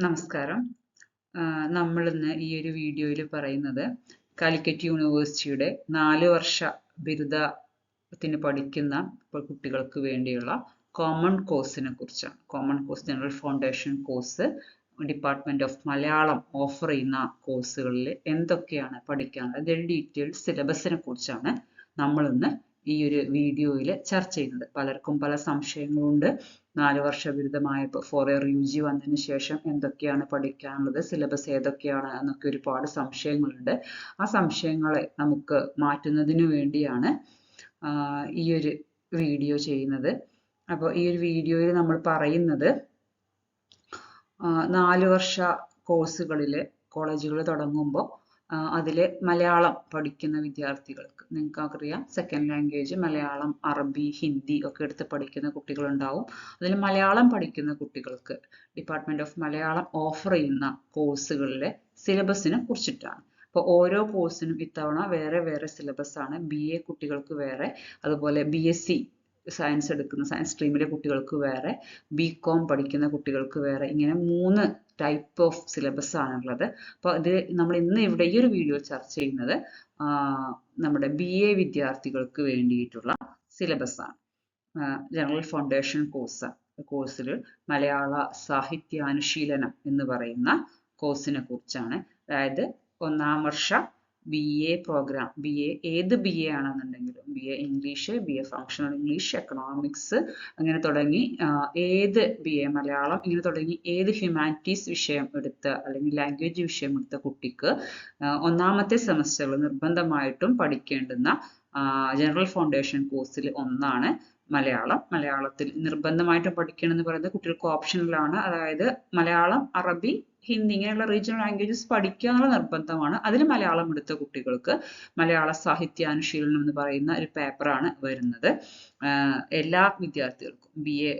നമസ്കാരം. നമ്മളിന്ന് ഈ ഒരു വീഡിയോയിൽ പറയുന്നത് കാലിക്കറ്റ് യൂണിവേഴ്സിറ്റിയുടെ 4 വർഷ ബിരുദത്തിന് പഠിക്കുന്ന കുട്ടികൾക്ക് വേണ്ടിയുള്ള കോമൺ കോഴ്സിനെ കുറിച്ചാണ്. Common course general foundation course department of Malayalam offer ചെയ്യുന്ന കോഴ്സുകളിൽ എന്തൊക്കെയാണ് പഠിക്കാനുള്ളത്, അതിന്റെ ഡീറ്റെയിൽഡ് സിലബസിനെ കുറിച്ചാണ് നമ്മളിന്ന് ഈ ഒരു വീഡിയോയിൽ ചർച്ച ചെയ്യുന്നത്. പലർക്കും പല സംശയങ്ങളുണ്ട്. 4 വർഷ ബിരുദമായപ്പോൾ 4 ഇയർ UG വന്നതിന് ശേഷം എന്തൊക്കെയാണ് പഠിക്കാനുള്ളത്, സിലബസ് ഏതൊക്കെയാണ് എന്നൊക്കെ ഒരുപാട് സംശയങ്ങളുണ്ട്. ആ സംശയങ്ങളെ നമുക്ക് മാറ്റുന്നതിന് വേണ്ടിയാണ് ഈ ഒരു വീഡിയോ ചെയ്യുന്നത്. അപ്പോൾ ഈ ഒരു വീഡിയോയിൽ നമ്മൾ പറയുന്നത് 4 വർഷ കോഴ്സുകളിൽ കോളേജുകൾ തുടങ്ങുമ്പോൾ അതിൽ മലയാളം പഠിക്കുന്ന വിദ്യാർത്ഥികൾക്ക്, നിങ്ങൾക്കറിയാം സെക്കൻഡ് ലാംഗ്വേജ് മലയാളം, അറബി, ഹിന്ദി ഒക്കെ എടുത്ത് പഠിക്കുന്ന കുട്ടികളുണ്ടാവും. അതിൽ മലയാളം പഠിക്കുന്ന കുട്ടികൾക്ക് ഡിപ്പാർട്ട്മെന്റ് ഓഫ് മലയാളം ഓഫർ ചെയ്യുന്ന കോഴ്സുകളിലെ സിലബസിനെ കുറിച്ചിട്ടാണ്. അപ്പോൾ ഓരോ കോഴ്സിനും ഇത്തവണ വേറെ വേറെ സിലബസ് ആണ്. BA കുട്ടികൾക്ക് വേറെ, അതുപോലെ BSc സയൻസ് എടുക്കുന്ന സയൻസ് സ്ട്രീമിലെ കുട്ടികൾക്ക് വേറെ, BCom പഠിക്കുന്ന കുട്ടികൾക്ക് വേറെ, ഇങ്ങനെ 3 ടൈപ്പ് ഓഫ് സിലബസ് ആണുള്ളത്. അപ്പോൾ ഇത് നമ്മൾ ഇന്ന് ഇവിടെ ഈ ഒരു വീഡിയോ ചർച്ച ചെയ്യുന്നത് നമ്മുടെ BA വിദ്യാർത്ഥികൾക്ക് വേണ്ടിയിട്ടുള്ള സിലബസ് ആണ്. ജനറൽ ഫൗണ്ടേഷൻ കോഴ്സിൽ മലയാള സാഹിത്യാനുശീലനം എന്ന് പറയുന്ന കോഴ്സിനെ കുറിച്ചാണ്. അതായത് 1ാം വർഷ BA പ്രോഗ്രാം, ഏത് BA ആണെന്നുണ്ടെങ്കിലും, BA English, BA functional English, economics, അങ്ങനെ തുടങ്ങി ഏത് BA മലയാളം, ഇങ്ങനെ തുടങ്ങി ഏത് ഹ്യൂമാനിറ്റീസ് വിഷയം എടുത്ത അല്ലെങ്കിൽ ലാംഗ്വേജ് വിഷയം എടുത്ത കുട്ടിക്ക് 1ാമത്തെ സെമസ്റ്ററിൽ നിർബന്ധമായിട്ടും പഠിക്കേണ്ടുന്ന ജനറൽ ഫൗണ്ടേഷൻ കോഴ്സിൽ ഒന്നാണ് മലയാളം. മലയാളത്തിൽ നിർബന്ധമായിട്ടും പഠിക്കണമെന്ന് പറയുന്നത് കുട്ടികൾക്ക് ഓപ്ഷണലാണ്. അതായത് മലയാളം, അറബി, ഹിന്ദി ഇങ്ങനെയുള്ള റീജിയണൽ ലാംഗ്വേജസ് പഠിക്കുക എന്നുള്ള നിർബന്ധമാണ്. അതിൽ മലയാളം എടുത്ത കുട്ടികൾക്ക് മലയാള സാഹിത്യാനുശീലനം എന്ന് പറയുന്ന ഒരു പേപ്പറാണ് വരുന്നത്. എല്ലാ വിദ്യാർത്ഥികൾക്കും, BA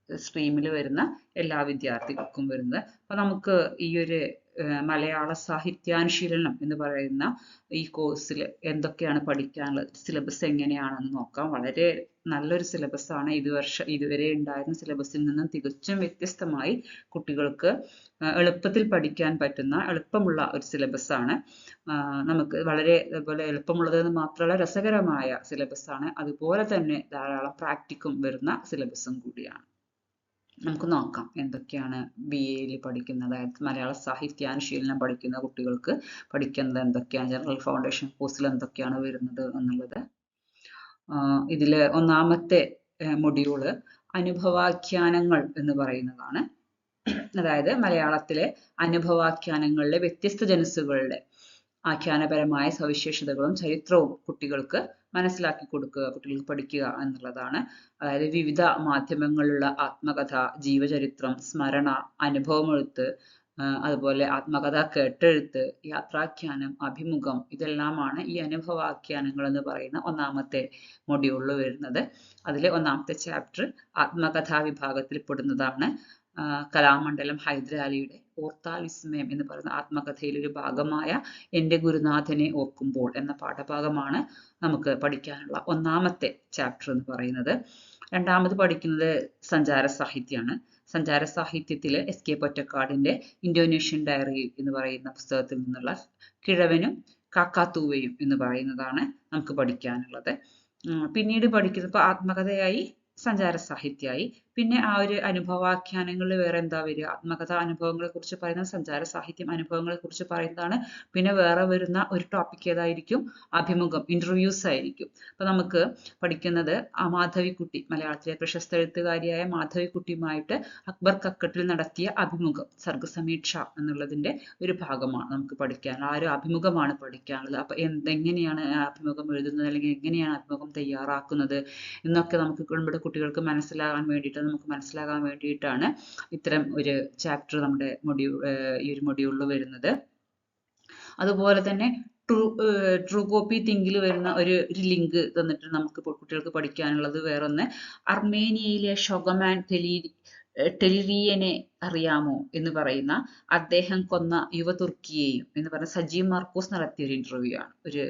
സ്ട്രീമിൽ വരുന്ന എല്ലാ വിദ്യാർത്ഥികൾക്കും വരുന്നത്. അപ്പോൾ നമുക്ക് ഈ ഒരു മലയാള സാഹിത്യാനുശീലനം എന്ന് പറയുന്ന ഈ കോഴ്സിൽ എന്തൊക്കെയാണ് പഠിക്കാനുള്ളത്, സിലബസ് എങ്ങനെയാണെന്ന് നോക്കാം. വളരെ നല്ലൊരു സിലബസ് ആണ്. ഇതുവരെ ഉണ്ടായിരുന്ന സിലബസിൽ നിന്നും തികച്ചും വ്യത്യസ്തമായി കുട്ടികൾക്ക് എളുപ്പത്തിൽ പഠിക്കാൻ പറ്റുന്ന എളുപ്പമുള്ള ഒരു സിലബസ് ആണ്. നമുക്ക് വളരെ അതുപോലെ എളുപ്പമുള്ളതെന്ന് മാത്രമല്ല, രസകരമായ സിലബസ് ആണ്. അതുപോലെ തന്നെ ധാരാളം പ്രാക്ടിക്കും വരുന്ന സിലബസും കൂടിയാണ്. നമുക്ക് നോക്കാം എന്തൊക്കെയാണ് BAയിൽ പഠിക്കുന്നത്, അതായത് മലയാള സാഹിത്യാനുശീലനം പഠിക്കുന്ന കുട്ടികൾക്ക് പഠിക്കുന്നത് എന്തൊക്കെയാണ്, ജനറൽ ഫൗണ്ടേഷൻ കോഴ്സിൽ എന്തൊക്കെയാണ് വരുന്നത് എന്നുള്ളത്. ഇതില് 1ാമത്തെ മൊഡ്യൂള് അനുഭവാഖ്യാനങ്ങൾ എന്ന് പറയുന്നതാണ്. അതായത് മലയാളത്തിലെ അനുഭവാഖ്യാനങ്ങളിലെ വ്യത്യസ്ത ജനുസുകളുടെ ആഖ്യാനപരമായ സവിശേഷതകളും ചരിത്രവും കുട്ടികൾക്ക് മനസ്സിലാക്കി കൊടുക്കുക, കുട്ടികൾക്ക് പഠിക്കുക എന്നുള്ളതാണ്. അതായത് വിവിധ മാധ്യമങ്ങളിലുള്ള ആത്മകഥ, ജീവചരിത്രം, സ്മരണ, അനുഭവമെഴുത്ത്, അതുപോലെ ആത്മകഥ കേട്ടെഴുത്ത്, യാത്രാഖ്യാനം, അഭിമുഖം, ഇതെല്ലാമാണ് ഈ അനുഭവാഖ്യാനങ്ങൾ എന്ന് പറയുന്ന 1ാമത്തെ മൊഡ്യൂളിൽ വരുന്നത്. അതിലെ 1ാമത്തെ ചാപ്റ്റർ ആത്മകഥാ വിഭാഗത്തിൽ പെടുന്നതാണ്. കലാമണ്ഡലം ഹൈദരാലിയുടെ ഓർത്താൽ വിസ്മയം എന്ന് പറയുന്ന ആത്മകഥയിലെ ഒരു ഭാഗമായ എൻ്റെ ഗുരുനാഥനെ ഓർക്കുമ്പോൾ എന്ന പാഠഭാഗമാണ് നമുക്ക് പഠിക്കാനുള്ള 1ാമത്തെ ചാപ്റ്റർ എന്ന് പറയുന്നത്. 2ാമത് പഠിക്കുന്നത് സഞ്ചാര സാഹിത്യമാണ്. സഞ്ചാര സാഹിത്യത്തിൽ SK പൊറ്റക്കാടിന്റെ ഇന്തോനേഷ്യൻ ഡയറി എന്ന് പറയുന്ന പുസ്തകത്തിൽ നിന്നുള്ള കിഴവനും കാക്കാത്തൂവയും എന്ന് പറയുന്നതാണ് നമുക്ക് പഠിക്കാനുള്ളത്. പിന്നീട് പഠിക്കുന്നത് ആത്മകഥയായി, സഞ്ചാര സാഹിത്യമായി, പിന്നെ ആ ഒരു അനുഭവാഖ്യാനങ്ങളിൽ വേറെ എന്താ വരിക, ആത്മകഥ അനുഭവങ്ങളെ കുറിച്ച് പറയുന്നത്, സഞ്ചാര സാഹിത്യം അനുഭവങ്ങളെ കുറിച്ച് പറയുന്നതാണ്. പിന്നെ വേറെ വരുന്ന ഒരു ടോപ്പിക് ഏതായിരിക്കും, അഭിമുഖം, ഇന്റർവ്യൂസ് ആയിരിക്കും. അപ്പൊ നമുക്ക് പഠിക്കുന്നത് മാധവിക്കുട്ടി, മലയാളത്തിലെ പ്രശസ്ത എഴുത്തുകാരിയായ മാധവിക്കുട്ടിയുമായിട്ട് അക്ബർ കക്കട്ടിൽ നടത്തിയ അഭിമുഖം, സർഗസമീക്ഷ എന്നുള്ളതിന്റെ ഒരു ഭാഗമാണ് നമുക്ക് പഠിക്കാൻ. ആ ഒരു അഭിമുഖമാണ് പഠിക്കാനുള്ളത്. അപ്പൊ എങ്ങനെയാണ് അഭിമുഖം എഴുതുന്നത്, അല്ലെങ്കിൽ എങ്ങനെയാണ് അഭിമുഖം തയ്യാറാക്കുന്നത് എന്നൊക്കെ നമുക്ക് നമ്മുടെ കുട്ടികൾക്ക് മനസ്സിലാകാൻ വേണ്ടിയിട്ടാണ് ഇത്തരം ഒരു ചാപ്റ്റർ നമ്മുടെ ഈ ഒരു മൊഡ്യൂളിൽ വരുന്നത്. അതുപോലെ തന്നെ ട്രൂ കോപ്പി തിങ്കിൽ വരുന്ന ഒരു ലിങ്ക് തന്നിട്ട് നമുക്ക് കുട്ടികൾക്ക് പഠിക്കാനുള്ളത് വേറൊന്ന്, അർമേനിയയിലെ ഷൊഗമാൻ ടെലിറിയനെ അറിയാമോ എന്ന് പറയുന്ന അദ്ദേഹം കൊന്ന യുവതുർക്കിയെയും എന്ന് പറഞ്ഞ സജീവ് മാർക്കോസ് നടത്തിയ ഒരു ഇന്റർവ്യൂ ആണ്. ഒരു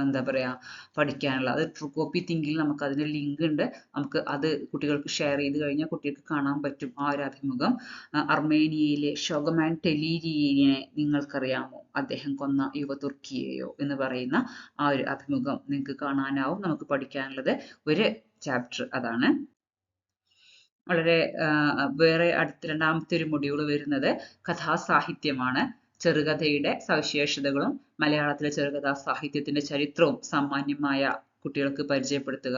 എന്താ പറയുക പഠിക്കാനുള്ള. അത് ട്രൂ കോപ്പി തിങ്കിൽ നമുക്ക് അതിൻ്റെ ലിങ്ക് ഉണ്ട്. നമുക്ക് അത് കുട്ടികൾക്ക് ഷെയർ ചെയ്ത് കഴിഞ്ഞാൽ കുട്ടികൾക്ക് കാണാൻ പറ്റും ആ ഒരു അഭിമുഖം. അർമേനിയയിലെ ഷോഗമാൻ ടെലീരിയനെ നിങ്ങൾക്കറിയാമോ, അദ്ദേഹം കൊന്ന യുവതുർക്കിയെയോ എന്ന് പറയുന്ന ആ ഒരു അഭിമുഖം നിങ്ങൾക്ക് കാണാനാവും. നമുക്ക് പഠിക്കാനുള്ളത് ഒരു ചാപ്റ്റർ അതാണ്. വളരെ വേറെ അടുത്ത രണ്ടാമത്തെ ഒരു മൊഡ്യൂൾ വരുന്നത് കഥാസാഹിത്യമാണ്. ചെറുകഥയുടെ സവിശേഷതകളും മലയാളത്തിലെ ചെറുകഥാ സാഹിത്യത്തിന്റെ ചരിത്രവും സാമാന്യമായി കുട്ടികൾക്ക് പരിചയപ്പെടുത്തുക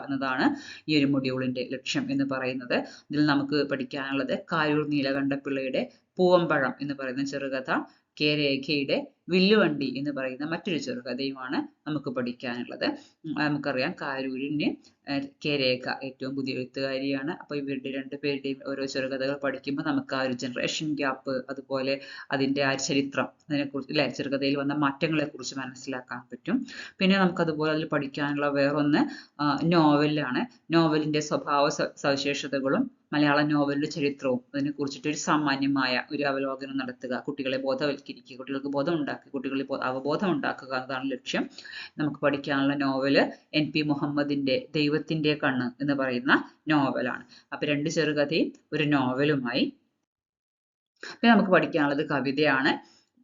എന്നതാണ് ഈ ഒരു മൊഡ്യൂളിന്റെ ലക്ഷ്യം എന്ന് പറയുന്നത്. ഇതിൽ നമുക്ക് പഠിക്കാനുള്ളത് കാരൂർ നീലകണ്ഠപിള്ളയുടെ പൂവമ്പഴം എന്ന് പറയുന്ന ചെറുകഥ, കെ രേഖയുടെ വില്ലുവണ്ടി എന്ന് പറയുന്ന മറ്റൊരു ചെറുകഥയുമാണ് നമുക്ക് പഠിക്കാനുള്ളത്. നമുക്കറിയാം കാരൂരിന് കെ രേഖ ഏറ്റവും പുതിയ എഴുത്തുകാരിയാണ്. അപ്പോൾ ഇവരുടെ രണ്ടുപേരുടെയും ഓരോ ചെറുകഥകൾ പഠിക്കുമ്പോൾ നമുക്ക് ആ ഒരു ജനറേഷൻ ഗ്യാപ്പ്, അതുപോലെ അതിൻ്റെ ആ ചരിത്രം, അതിനെക്കുറിച്ച് അല്ലെ ചെറുകഥയിൽ വന്ന മാറ്റങ്ങളെ കുറിച്ച് മനസ്സിലാക്കാൻ പറ്റും. പിന്നെ നമുക്ക് അതുപോലെ അതിൽ പഠിക്കാനുള്ള വേറൊന്ന് നോവലാണ്. നോവലിന്റെ സ്വഭാവ സവിശേഷതകളും മലയാള നോവലിന്റെ ചരിത്രവും അതിനെ കുറിച്ചിട്ട് ഒരു സാമാന്യമായ ഒരു അവലോകനം നടത്തുക, കുട്ടികളെ ബോധവൽക്കരിക്കുക, കുട്ടികൾക്ക് ബോധം ഉണ്ടാക്കുക, കുട്ടികളിൽ അവബോധം ഉണ്ടാക്കുക എന്നതാണ് ലക്ഷ്യം. നമുക്ക് പഠിക്കാനുള്ള നോവല് NP മുഹമ്മദിന്റെ ദൈവത്തിന്റെ കണ്ണ് എന്ന് പറയുന്ന നോവലാണ്. അപ്പൊ 2 ചെറുകഥയും ഒരു നോവലുമായി. പിന്നെ നമുക്ക് പഠിക്കാനുള്ളത് കവിതയാണ്.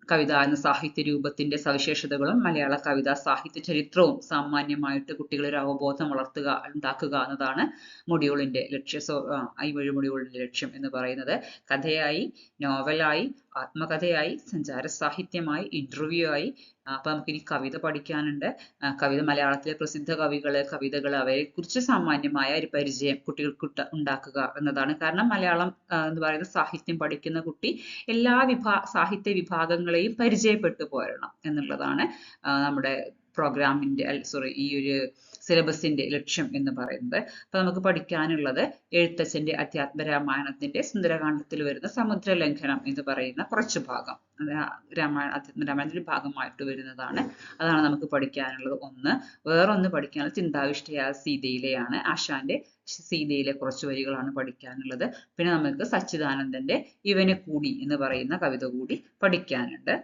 കവിത എന്ന സാഹിത്യ രൂപത്തിന്റെ സവിശേഷതകളും മലയാള കവിതാ സാഹിത്യ ചരിത്രവും സാമാന്യമായിട്ട് കുട്ടികളിൽ അവബോധം ഉണ്ടാക്കുക എന്നതാണ് മൊഡ്യൂളിന്റെ ലക്ഷ്യം. ഈ ഒരു മൊഡ്യൂളിന്റെ ലക്ഷ്യം എന്ന് പറയുന്നത് കഥയായി, നോവലായി, ആത്മകഥയായി, സഞ്ചാര സാഹിത്യമായി, ഇന്റർവ്യൂ ആയി. അപ്പൊ നമുക്കിനി കവിത പഠിക്കാനുണ്ട്. കവിത മലയാളത്തിലെ പ്രസിദ്ധ കവിതകൾ അവരെ കുറിച്ച് സാമാന്യമായ ഒരു പരിചയം കുട്ടികൾക്ക് ഉണ്ടാക്കുക എന്നതാണ്. കാരണം മലയാളം എന്ന് പറയുന്ന സാഹിത്യം പഠിക്കുന്ന കുട്ടി എല്ലാ സാഹിത്യ വിഭാഗങ്ങളെയും പരിചയപ്പെട്ടു പോരണം എന്നുള്ളതാണ് നമ്മുടെ പ്രോഗ്രാമിന്റെ ഈ ഒരു സിലബസിന്റെ ലക്ഷ്യം എന്ന് പറയുന്നത്. അപ്പൊ നമുക്ക് പഠിക്കാനുള്ളത് എഴുത്തച്ഛന്റെ അധ്യാത്മരാമായണത്തിന്റെ സുന്ദരകാന്ഡത്തിൽ വരുന്ന സമുദ്രലംഘനം എന്ന് പറയുന്ന കുറച്ചു ഭാഗം, രാമായണത്തിന്റെ ഭാഗമായിട്ട് വരുന്നതാണ്. അതാണ് നമുക്ക് പഠിക്കാനുള്ളത് ഒന്ന്. വേറൊന്ന് പഠിക്കാനുള്ളത് ചിന്താവിഷ്ടയായ സീതയിലെയാണ്. ആശാന്റെ സീതയിലെ കുറച്ച് വരികളാണ് പഠിക്കാനുള്ളത്. പിന്നെ നമുക്ക് സച്ചിദാനന്ദന്റെ ഇവനെ കൂടി എന്ന് പറയുന്ന കവിത കൂടി പഠിക്കാനുണ്ട്.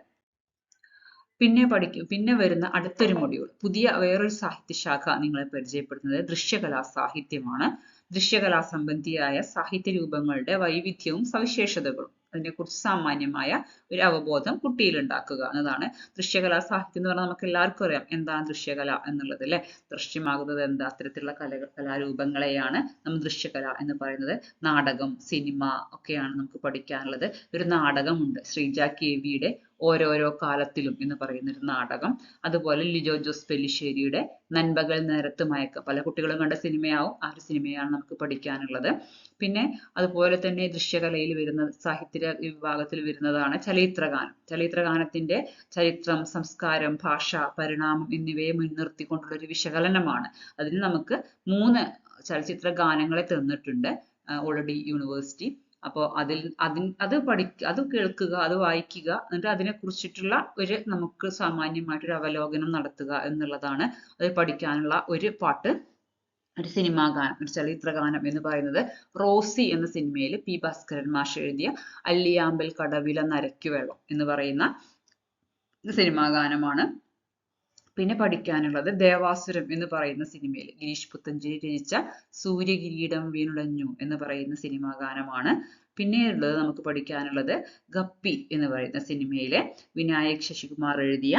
പിന്നെ വരുന്ന അടുത്തൊരു മൊഡ്യൂൾ, പുതിയ വേറൊരു സാഹിത്യശാഖ നിങ്ങളെ പരിചയപ്പെടുത്തുന്നത് ദൃശ്യകലാ സാഹിത്യമാണ്. ദൃശ്യകലാ സംബന്ധിയായ സാഹിത്യ രൂപങ്ങളുടെ വൈവിധ്യവും സവിശേഷതകളും അതിനെക്കുറിച്ച് സാമാന്യമായ ഒരു അവബോധം കുട്ടിയിൽ ഉണ്ടാക്കുക എന്നതാണ്. ദൃശ്യകലാ സാഹിത്യം എന്ന് പറഞ്ഞാൽ നമുക്ക് എല്ലാവർക്കും അറിയാം എന്താണ് ദൃശ്യകല എന്നുള്ളത് അല്ലെ. ദൃശ്യമാകുന്നത് എന്താ, അത്തരത്തിലുള്ള കലാരൂപങ്ങളെയാണ് നമ്മൾ ദൃശ്യകല എന്ന് പറയുന്നത്. നാടകം, സിനിമ ഒക്കെയാണ് നമുക്ക് പഠിക്കാനുള്ളത്. ഒരു നാടകമുണ്ട്, ശ്രീജ KVയുടെ ഓരോരോ കാലത്തിലും എന്ന് പറയുന്ന ഒരു നാടകം. അതുപോലെ ലിജോ ജോസ് പെല്ലിശ്ശേരിയുടെ നൻപകൽ നേരത്ത് മയക്കം, പല കുട്ടികളും കണ്ട സിനിമയാവും. ആ ഒരു സിനിമയാണ് നമുക്ക് പഠിക്കാനുള്ളത്. പിന്നെ അതുപോലെ തന്നെ ദൃശ്യകലയിൽ വരുന്ന സാഹിത്യ വിഭാഗത്തിൽ വരുന്നതാണ് ചലച്ചിത്രഗാനം. ചലച്ചിത്രഗാനത്തിന്റെ ചരിത്രം, സംസ്കാരം, ഭാഷ, പരിണാമം എന്നിവയെ മുൻനിർത്തിക്കൊണ്ടുള്ള ഒരു വിശകലനമാണ്. അതിന് നമുക്ക് 3 ചലച്ചിത്ര ഗാനങ്ങളെ തന്നിട്ടുണ്ട് ഓൾറെഡി യൂണിവേഴ്സിറ്റി. അപ്പോൾ അത് കേൾക്കുക, അത് വായിക്കുക, എന്നിട്ട് അതിനെ കുറിച്ചിട്ടുള്ള നമുക്ക് സാമാന്യമായിട്ടൊരു അവലോകനം നടത്തുക എന്നുള്ളതാണ്. അത് പഠിക്കാനുള്ള ഒരു പാട്ട്, ഒരു സിനിമാ ഗാനം, ഒരു ചലച്ചിത്ര ഗാനം എന്ന് പറയുന്നത് റോസി എന്ന സിനിമയിൽ P. ഭാസ്കരൻ മാഷ് എഴുതിയ അല്ലിയാമ്പൽ കടവില നരയ്ക്കുവെള്ളം എന്ന് പറയുന്ന സിനിമാ ഗാനമാണ്. പിന്നെ പഠിക്കാനുള്ളത് ദേവാസുരം എന്ന് പറയുന്ന സിനിമയിൽ ഗിരീഷ് പുത്തഞ്ചേരി രചിച്ച സൂര്യകിരീടം വീണുടഞ്ഞു എന്ന് പറയുന്ന സിനിമാ ഗാനമാണ്. പിന്നെ ഉള്ളത് നമുക്ക് പഠിക്കാനുള്ളത് ഗപ്പി എന്ന് പറയുന്ന സിനിമയിലെ വിനായക് ശശികുമാർ എഴുതിയ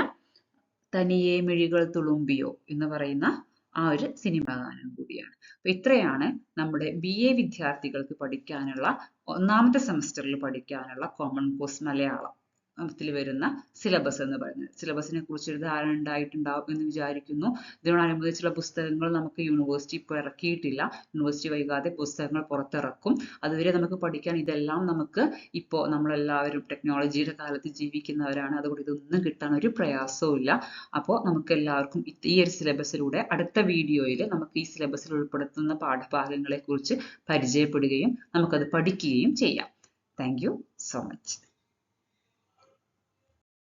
തനിയെ മിഴികൾ തുളുമ്പിയോ എന്ന് പറയുന്ന ആ ഒരു സിനിമാ ഗാനം കൂടിയാണ്. അപ്പൊ ഇത്രയാണ് നമ്മുടെ BA വിദ്യാർത്ഥികൾക്ക് പഠിക്കാനുള്ള 1ാമത്തെ സെമസ്റ്ററിൽ പഠിക്കാനുള്ള കോമൺ കോഴ്സ് മലയാളം ത്തിൽ വരുന്ന സിലബസ് എന്ന് പറയുന്നത്. സിലബസിനെ കുറിച്ച് ഒരു ധാരണ ഉണ്ടായിട്ടുണ്ടാവും എന്ന് വിചാരിക്കുന്നു. ഇതിനോടനുബന്ധിച്ചുള്ള പുസ്തകങ്ങൾ നമുക്ക് യൂണിവേഴ്സിറ്റി ഇപ്പോൾ ഇറക്കിയിട്ടില്ല. യൂണിവേഴ്സിറ്റി വൈകാതെ പുസ്തകങ്ങൾ പുറത്തിറക്കും. അതുവരെ നമുക്ക് പഠിക്കാൻ ഇതെല്ലാം നമുക്ക് ഇപ്പോൾ നമ്മളെല്ലാവരും ടെക്നോളജിയുടെ കാലത്ത് ജീവിക്കുന്നവരാണ്. അതുകൊണ്ട് ഇതൊന്നും കിട്ടാൻ ഒരു പ്രയാസവും ഇല്ല. അപ്പോൾ നമുക്ക് എല്ലാവർക്കും ഈ ഒരു സിലബസിലൂടെ അടുത്ത വീഡിയോയിൽ നമുക്ക് ഈ സിലബസിൽ ഉൾപ്പെടുത്തുന്ന പാഠഭാഗങ്ങളെ കുറിച്ച് പരിചയപ്പെടുകയും നമുക്കത് പഠിക്കുകയും ചെയ്യാം. Thank you so much.